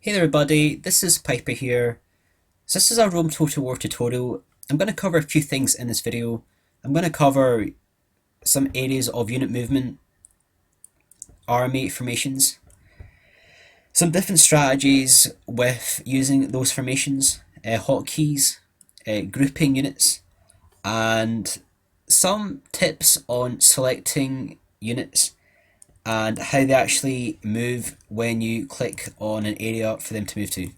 Hey there everybody, this is Piper here. So this is our Rome Total War tutorial. I'm going to cover a few things in this video. I'm going to cover some areas of unit movement, army formations, some different strategies with using those formations, hotkeys, grouping units, and some tips on selecting units and how they actually move when you click on an area for them to move to.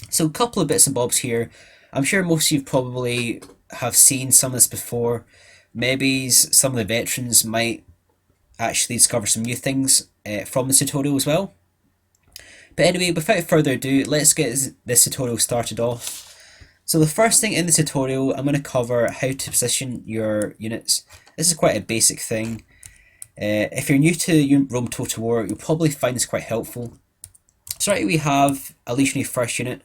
So a couple of bits and bobs here. I'm sure most of you probably have seen some of this before. Maybe some of the veterans might actually discover some new things from this tutorial as well. But anyway, without further ado, let's get this tutorial started off. So the first thing in the tutorial, I'm going to cover how to position your units. This is quite a basic thing. If you're new to Rome Total War, you'll probably find this quite helpful. So right, we have a Legionary First unit.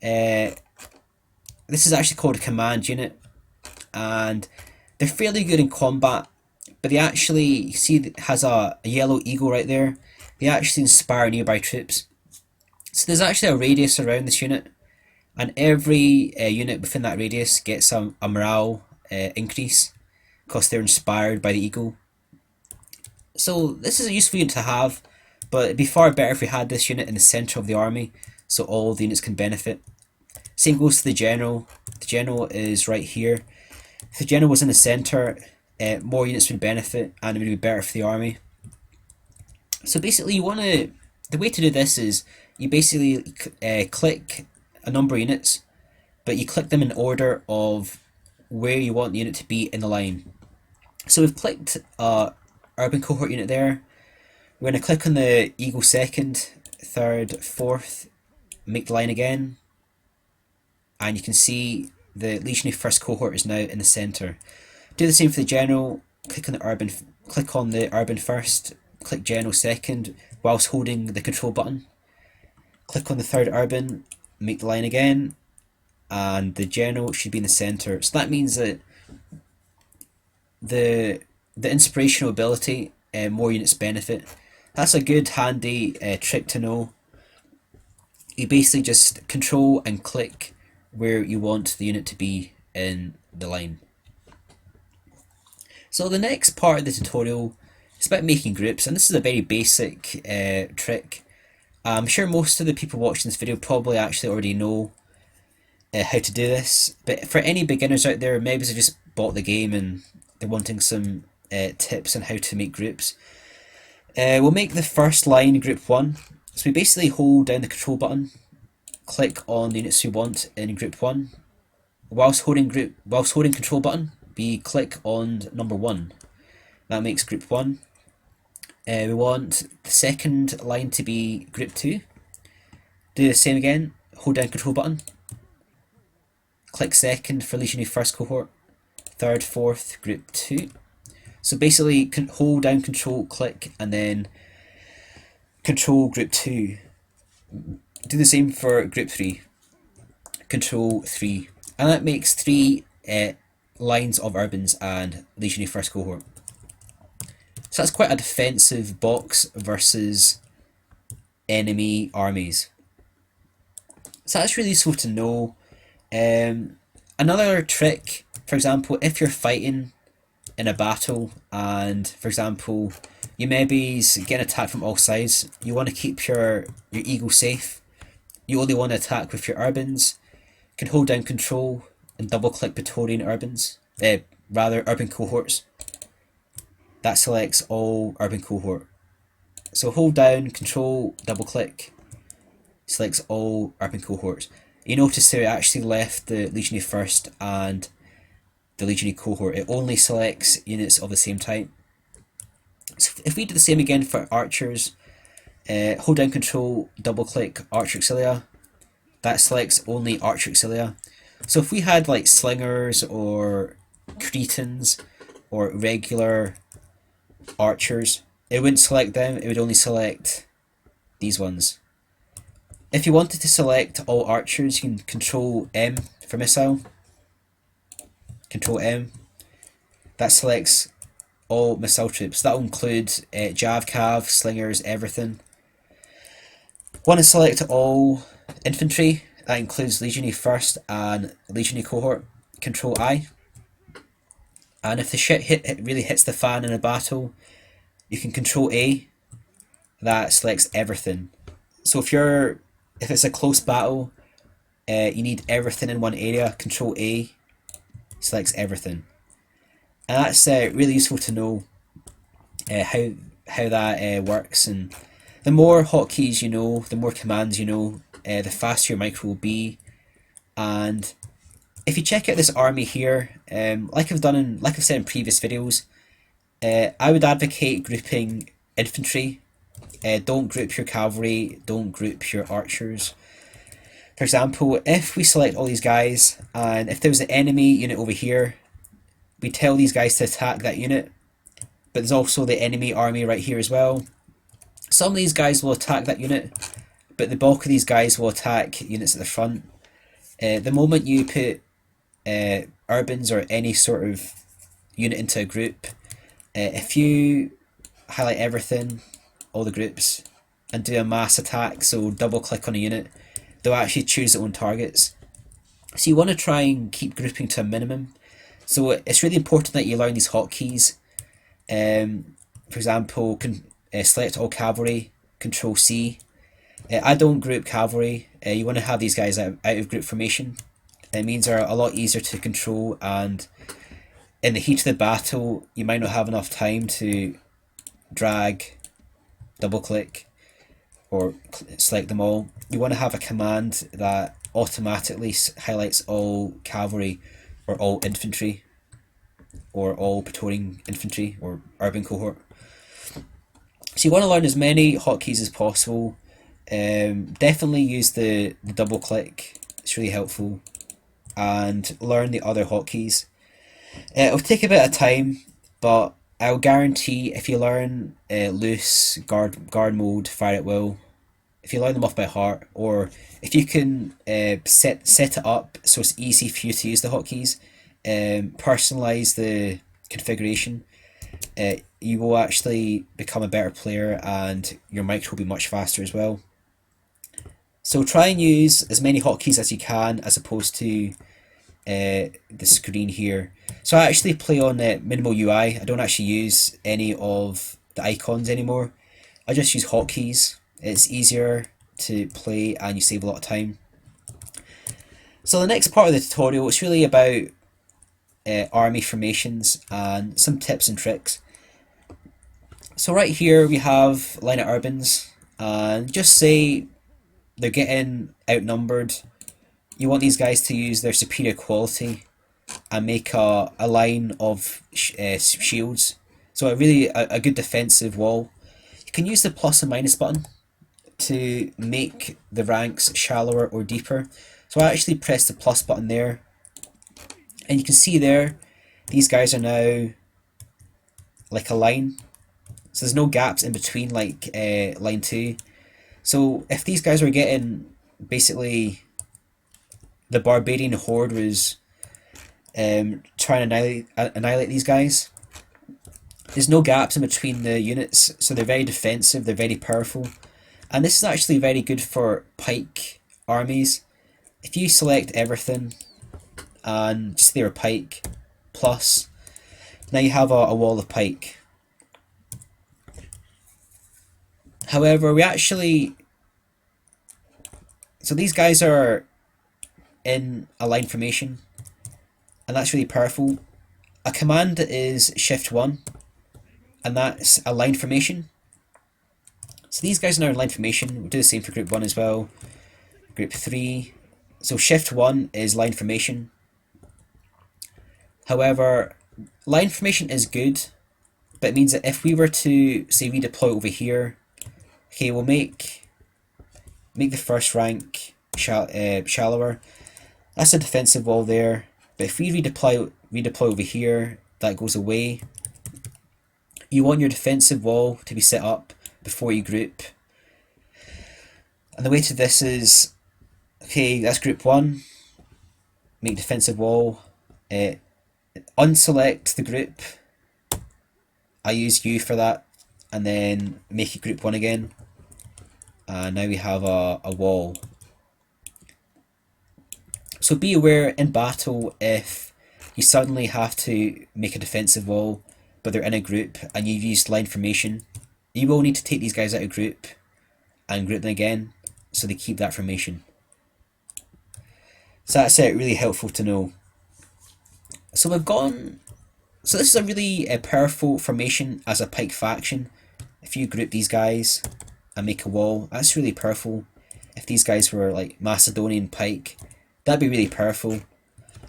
This is actually called a command unit, and they're fairly good in combat, but they actually, you see it has a yellow eagle right there. They actually inspire nearby troops. So there's actually a radius around this unit, and every unit within that radius gets a morale increase because they're inspired by the eagle. So this is a useful unit to have, but it'd be far better if we had this unit in the centre of the army so all the units can benefit. Same goes to the general. The general is right here. If the general was in the centre, more units would benefit and it would be better for the army. So basically the way to do this is you basically click a number of units, but you click them in order of where you want the unit to be in the line. So we've clicked urban cohort unit there. We're going to click on the eagle second, third, fourth, make the line again, and you can see the Legionary First cohort is now in the centre. Do the same for the general. Click on the urban first, click general second, whilst holding the control button. Click on the third urban, make the line again, and the general should be in the centre. So that means that the inspirational ability, more units benefit. That's a good handy trick to know. You basically just control and click where you want the unit to be in the line. So the next part of the tutorial is about making groups, and this is a very basic trick. I'm sure most of the people watching this video probably actually already know how to do this, but for any beginners out there, maybe they just bought the game and they're wanting some tips on how to make groups. We'll make the first line group 1. So we basically hold down the control button, click on the units we want in group 1. Whilst holding control button, we click on number 1. That makes group 1. We want the second line to be group 2. Do the same again, hold down control button, click second for Legionary First cohort, third, fourth, group 2. So basically hold down control, click, and then control group 2. Do the same for group 3, control 3. And that makes 3 lines of urbans and Legionary First cohort. So that's quite a defensive box versus enemy armies. So that's really useful to know. Another trick, for example, if you're fighting in a battle and, for example, you maybe get attacked from all sides, you want to keep your eagle safe. You only want to attack with your urbans. You can hold down control and double click Praetorian urbans, urban cohorts. That selects all urban cohort. So hold down, control, double click, selects all urban cohorts. You notice how it actually left the Legionary First and the Legionary cohort. It only selects units of the same type. So if we do the same again for archers, hold down control, double click Archer Auxilia, that selects only Archer Auxilia. So if we had like slingers or cretins or regular archers, it wouldn't select them, it would only select these ones. If you wanted to select all archers, you can control M for missile, control M, that selects all missile troops. That will include Jav, Cav, slingers, everything. Want to select all infantry, that includes Legionary First and Legionary Cohort, Control I. And if the shit really hits the fan in a battle, you can Control A, that selects everything. So if it's a close battle, you need everything in one area, Control A selects everything. And that's really useful to know how that works. And the more hotkeys you know, the more commands you know, the faster your micro will be. And if you check out this army here, like I've said in previous videos, I would advocate grouping infantry. Don't group your cavalry, don't group your archers. For example, if we select all these guys, and if there was an enemy unit over here, we tell these guys to attack that unit, but there's also the enemy army right here as well. Some of these guys will attack that unit, but the bulk of these guys will attack units at the front. The moment you put urbans or any sort of unit into a group, if you highlight everything, all the groups, and do a mass attack, so double click on a unit, they'll actually choose their own targets. So you want to try and keep grouping to a minimum. So it's really important that you learn these hotkeys. For example, select all cavalry, Control C. I don't group cavalry. You want to have these guys out of group formation. It means they're a lot easier to control, and in the heat of the battle, you might not have enough time to drag, double click, or select them all. You want to have a command that automatically highlights all cavalry or all infantry or all Praetorian infantry or urban cohort. So you want to learn as many hotkeys as possible. Definitely use the double click, it's really helpful, and learn the other hotkeys. It'll take a bit of time, but I'll guarantee if you learn loose, guard mode, fire at will, if you learn them off by heart, or if you can set it up so it's easy for you to use the hotkeys, personalize the configuration, you will actually become a better player and your micro will be much faster as well. So try and use as many hotkeys as you can as opposed to the screen here. So I actually play on minimal UI. I don't actually use any of the icons anymore. I just use hotkeys. It's easier to play and you save a lot of time. So the next part of the tutorial is really about army formations and some tips and tricks. So right here we have line of urbans, and just say they're getting outnumbered. You want these guys to use their superior quality and make a line of shields. So a good defensive wall. You can use the plus and minus button to make the ranks shallower or deeper. So I actually press the plus button there, and you can see there these guys are now like a line. So there's no gaps in between like line 2. So if these guys were getting, basically the barbarian horde was trying to annihilate these guys, there's no gaps in between the units, so they're very defensive, they're very powerful. And this is actually very good for pike armies. If you select everything and just there a pike plus, now you have a wall of pike. However, so these guys are in a line formation, and that's really powerful. A command is Shift 1, and that's a line formation. So these guys are now in line formation. We'll do the same for group 1 as well. Group 3. So Shift 1 is line formation. However, line formation is good, but it means that if we were to, say, redeploy over here, okay, we'll make the first rank shallower. That's a defensive wall there. But if we redeploy over here, that goes away. You want your defensive wall to be set up before you group. And the way to this is, okay, that's group 1. Make defensive wall. Unselect the group. I use U for that. And then make it group 1 again. And now we have a wall. So be aware in battle if you suddenly have to make a defensive wall, but they're in a group and you've used line formation, you will need to take these guys out of group and group them again so they keep that formation. So that's really helpful to know. So we've gone. So this is a really powerful formation as a pike faction. If you group these guys and make a wall, that's really powerful. If these guys were like Macedonian pike, that'd be really powerful.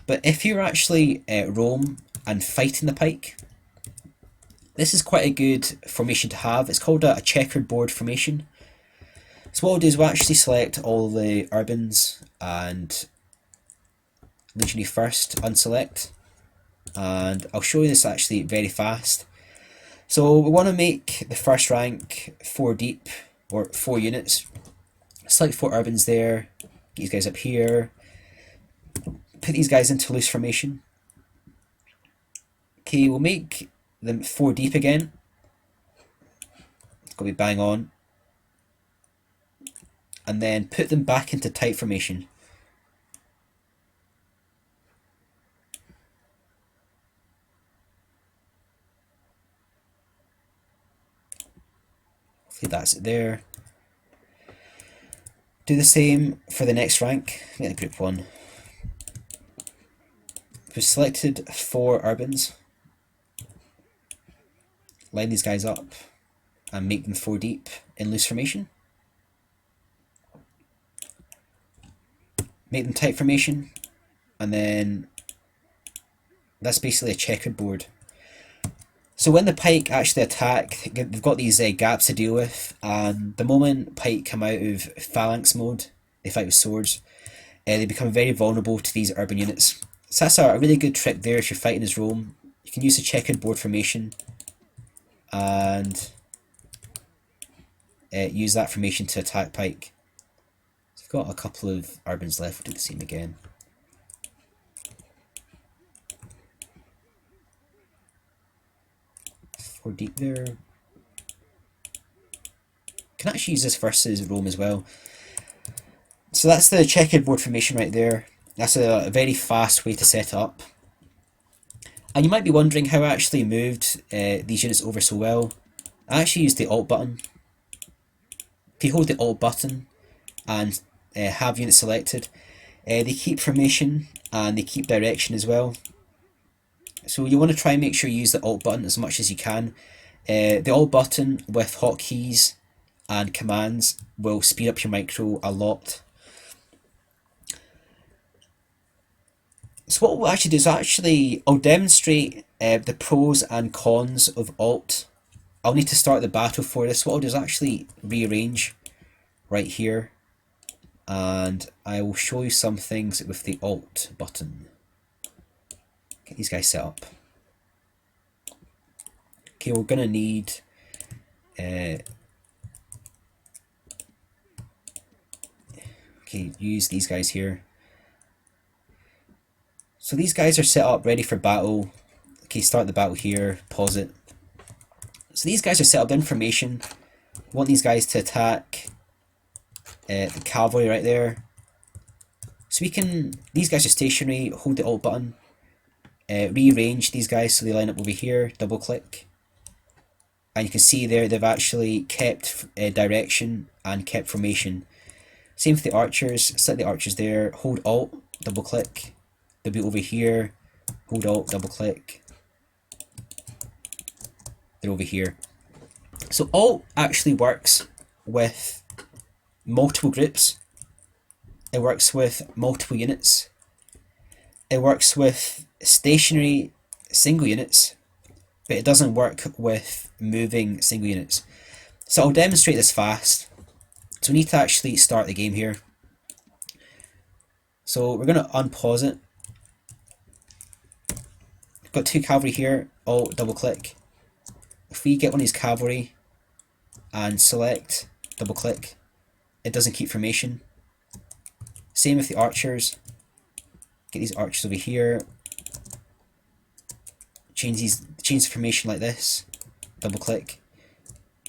But if you're actually Rome and fighting the pike, this is quite a good formation to have. It's called a checkerboard formation. So what we'll do is we'll actually select all the urbans and legionary first, unselect. And I'll show you this actually very fast. So we want to make the first rank 4 deep, or 4 units. Select 4 urbans there, get these guys up here, put these guys into loose formation. Okay, we'll make them 4 deep again. It's got to be bang on. And then put them back into tight formation. Hopefully that's it there. Do the same for the next rank, get group 1. We've selected 4 urbans. Line these guys up and make them 4 deep in loose formation. Make them tight formation, and then that's basically a checkerboard. So when the pike actually attack, they've got these gaps to deal with, and the moment pike come out of phalanx mode, they fight with swords, they become very vulnerable to these urban units. So that's a really good trick there if you're fighting as Rome. You can use the checkerboard formation and use that formation to attack pike. So we've got a couple of urbans left, we'll do the same again. Four deep there. Can actually use this versus Rome as well. So that's the checkerboard formation right there. That's a very fast way to set up. And you might be wondering how I actually moved these units over so well. I actually used the Alt button. If you hold the Alt button and have units selected, they keep formation and they keep direction as well. So you want to try and make sure you use the Alt button as much as you can. The Alt button with hotkeys and commands will speed up your micro a lot. So what we'll actually do is I'll demonstrate the pros and cons of Alt. I'll need to start the battle for this. What I'll do is actually rearrange right here, and I will show you some things with the Alt button. Get these guys set up. Okay, we're gonna need okay, use these guys here. So these guys are set up ready for battle. Okay, start the battle here, pause it. So these guys are set up in formation. We want these guys to attack the cavalry right there. So these guys are stationary, hold the Alt button, rearrange these guys so they line up over here, double click. And you can see there they've actually kept direction and kept formation. Same with the archers, select the archers there, hold Alt, double click. They'll be over here, hold Alt, double click. They're over here. So Alt actually works with multiple groups. It works with multiple units. It works with stationary single units, but it doesn't work with moving single units. So I'll demonstrate this fast. So we need to actually start the game here. So we're going to unpause it. We've got 2 cavalry here, Alt, double click. If we get one of these cavalry and select, double click, it doesn't keep formation. Same with the archers. Get these archers over here. Change the formation like this. Double click,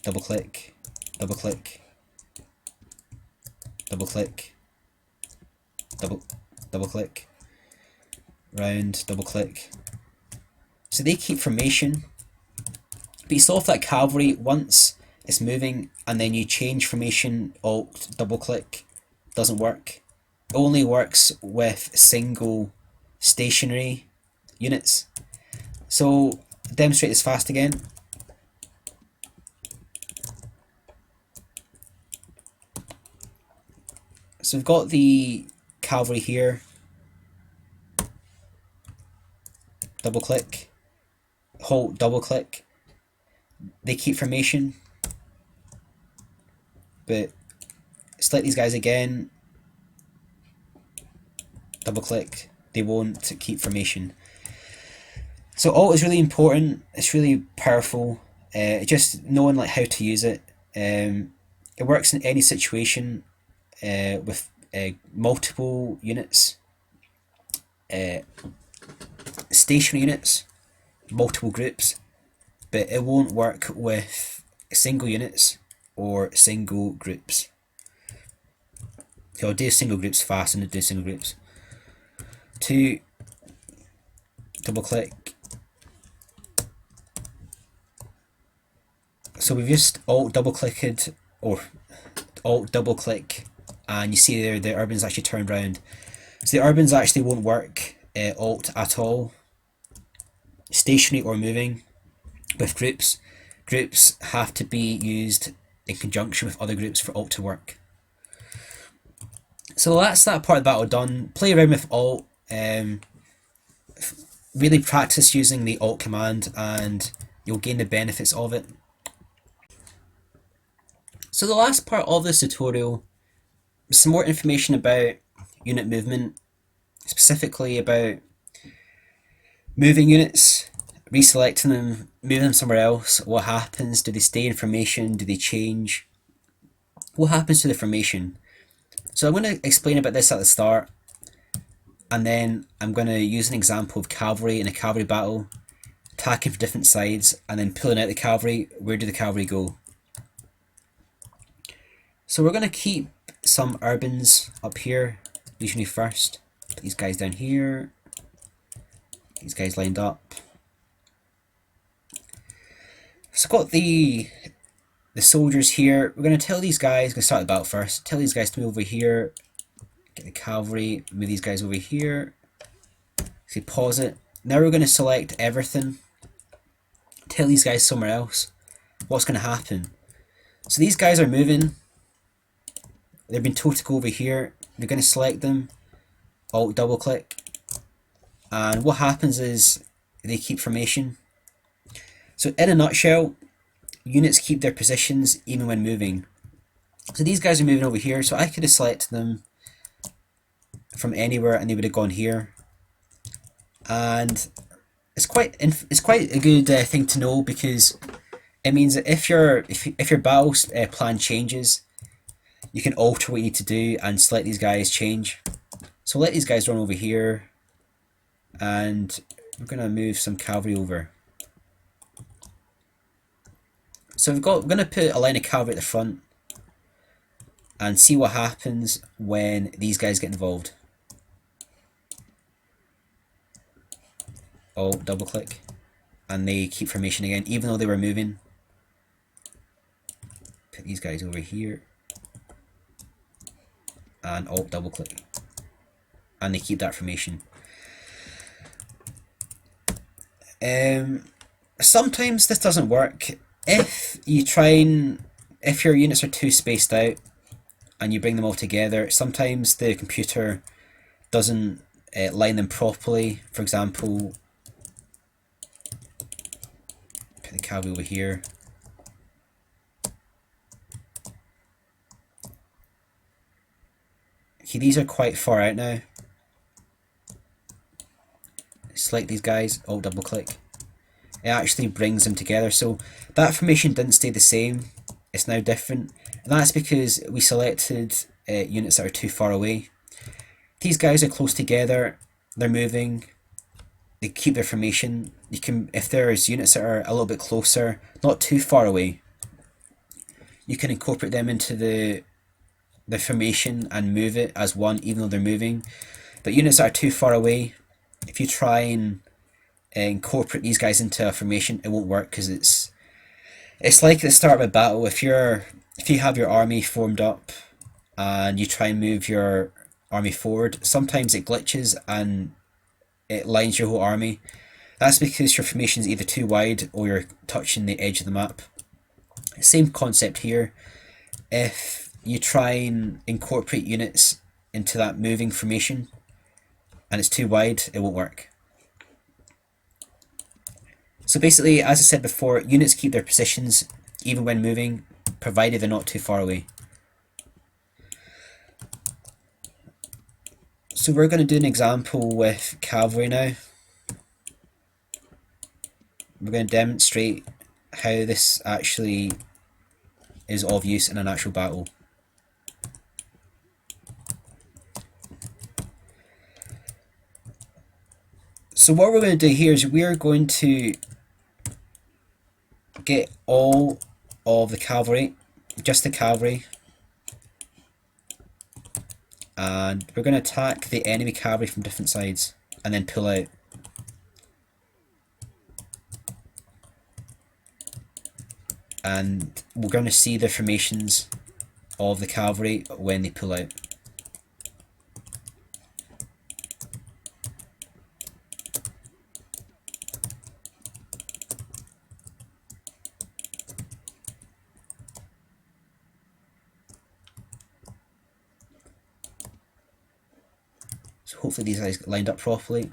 double click, double click. double click, double click, round, double click. So they keep formation, but you still have that cavalry once it's moving, and then you change formation, alt, double click, doesn't work. It only works with single stationary units. So demonstrate this fast again. So we've got the cavalry here, double click, halt, double click. They keep formation, but select these guys again, double click, they won't keep formation. So alt is really important, it's really powerful, just knowing like how to use it. It works in any situation with multiple units, stationary units, multiple groups, but it won't work with single units or single groups. So I'll do single groups fast and do single groups. 2, double click. So we've just alt double clicked, or alt double click, and you see there the urbans actually turned around. So the urbans actually won't work alt at all, stationary or moving, with groups. Groups have to be used in conjunction with other groups for alt to work. So that's that part of the battle done. Play around with alt, really practice using the alt command and you'll gain the benefits of it. So the last part of this tutorial is some more information about unit movement, specifically about moving units, reselecting them, moving them somewhere else. What happens? Do they stay in formation? Do they change? What happens to the formation? So I'm going to explain about this at the start, and then I'm going to use an example of cavalry in a cavalry battle, attacking from different sides, and then pulling out the cavalry. Where do the cavalry go? So we're going to keep some urbans up here, usually first. Put these guys down here. These guys lined up. So I've got the soldiers here. We're going to tell these guys, going to start the battle first, tell these guys to move over here, get the cavalry, move these guys over here. So pause it. Now we're going to select everything, tell these guys somewhere else. What's going to happen? So these guys are moving. They've been told to go over here. We're going to select them, alt double click, and what happens is they keep formation. So in a nutshell, units keep their positions even when moving. So these guys are moving over here, so I could have selected them from anywhere and they would have gone here. And it's quite a good thing to know, because it means that if your battle plan changes, you can alter what you need to do and select these guys change. So let these guys run over here, and we're going to move some cavalry over. So we're going to put a line of cavalry at the front and see what happens when these guys get involved. Alt double click, and they keep formation again, even though they were moving. Put these guys over here, and alt double click, and they keep that formation. Sometimes this doesn't work. If your units are too spaced out and you bring them all together, sometimes the computer doesn't line them properly. For example, put the cavalry over here. Okay, these are quite far out now. Select these guys, alt double click. It actually brings them together. So that formation didn't stay the same, it's now different. And that's because we selected units that are too far away. These guys are close together, they're moving, they keep their formation. You can, if there's units that are a little bit closer, not too far away, you can incorporate them into the the formation and move it as one, even though they're moving. But units that are too far away, if you try and incorporate these guys into a formation, it won't work, because it's like at the start of a battle. If you have your army formed up and you try and move your army forward, sometimes it glitches and it lines your whole army. That's because your formation is either too wide or you're touching the edge of the map. Same concept here. If you try and incorporate units into that moving formation and it's too wide, it won't work. So basically, as I said before, units keep their positions even when moving, provided they're not too far away. So we're going to do an example with cavalry now. We're going to demonstrate how this actually is of use in an actual battle. So what we're going to do here is we're going to get all of the cavalry, just the cavalry, and we're going to attack the enemy cavalry from different sides and then pull out. And we're going to see the formations of the cavalry when they pull out. So hopefully these guys get lined up properly.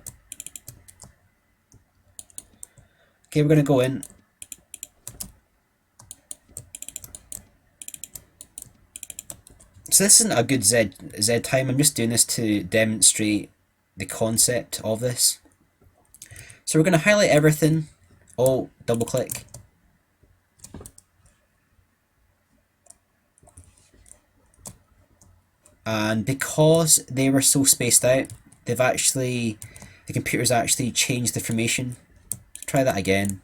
Okay, we're going to go in. So this isn't a good Z time, I'm just doing this to demonstrate the concept of this. So we're going to highlight everything, all double click. And because they were so spaced out, the computer's actually changed the formation. Try that again.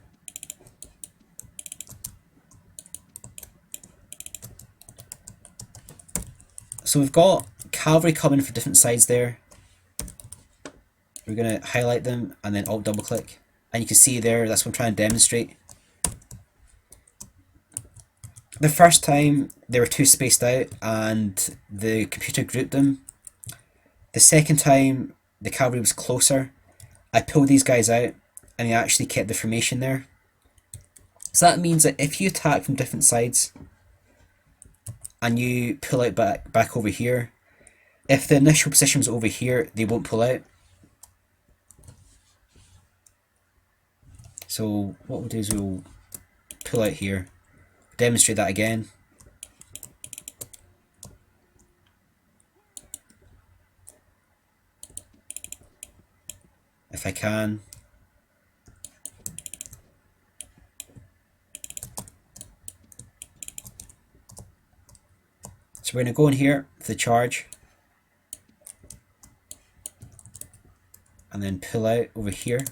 So we've got cavalry coming from different sides there. We're going to highlight them and then alt double click. And you can see there, that's what I'm trying to demonstrate. The first time they were too spaced out and the computer grouped them. The second time the cavalry was closer, I pulled these guys out and they actually kept the formation there. So that means that if you attack from different sides and you pull out back over here, if the initial position was over here, they won't pull out. So what we'll do is we'll pull out here, demonstrate that again. If I can. So we're going to go in here for the charge and then pull out over here.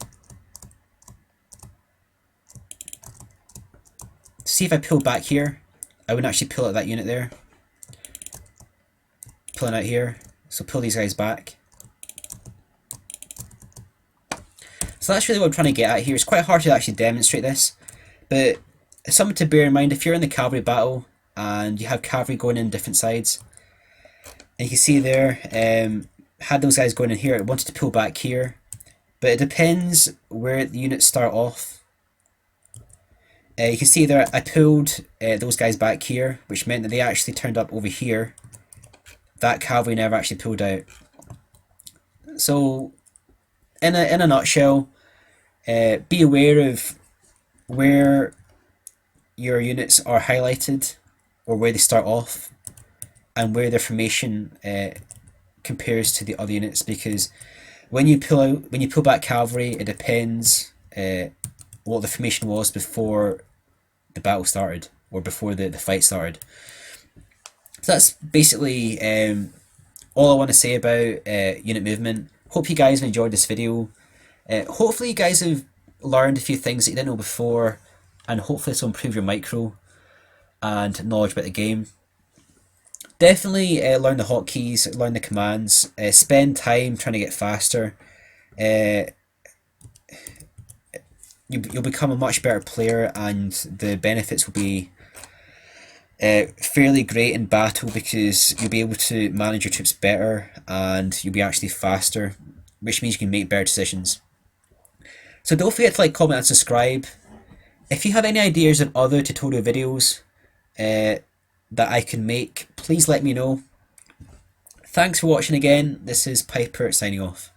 See, if I pull back here, I wouldn't actually pull out that unit there. Pulling out here, so pull these guys back. So that's really what I'm trying to get at here. It's quite hard to actually demonstrate this, but it's something to bear in mind if you're in the cavalry battle and you have cavalry going in different sides. And you can see there, had those guys going in here, I wanted to pull back here, but it depends where the units start off. You can see there, I pulled those guys back here, which meant that they actually turned up over here. That cavalry never actually pulled out. So, in a nutshell, be aware of where your units are highlighted, or where they start off, and where their formation compares to the other units. Because when you pull back cavalry, it depends what the formation was before the battle started, or before the fight started. So that's basically all I want to say about unit movement. Hope you guys have enjoyed this video. Hopefully you guys have learned a few things that you didn't know before, and hopefully this will improve your micro and knowledge about the game. Definitely learn the hotkeys, learn the commands, spend time trying to get faster. Uh, you'll become a much better player, and the benefits will be fairly great in battle because you'll be able to manage your troops better and you'll be actually faster, which means you can make better decisions. So don't forget to like, comment, and subscribe. If you have any ideas on other tutorial videos that I can make, please let me know. Thanks for watching again. This is Piper signing off.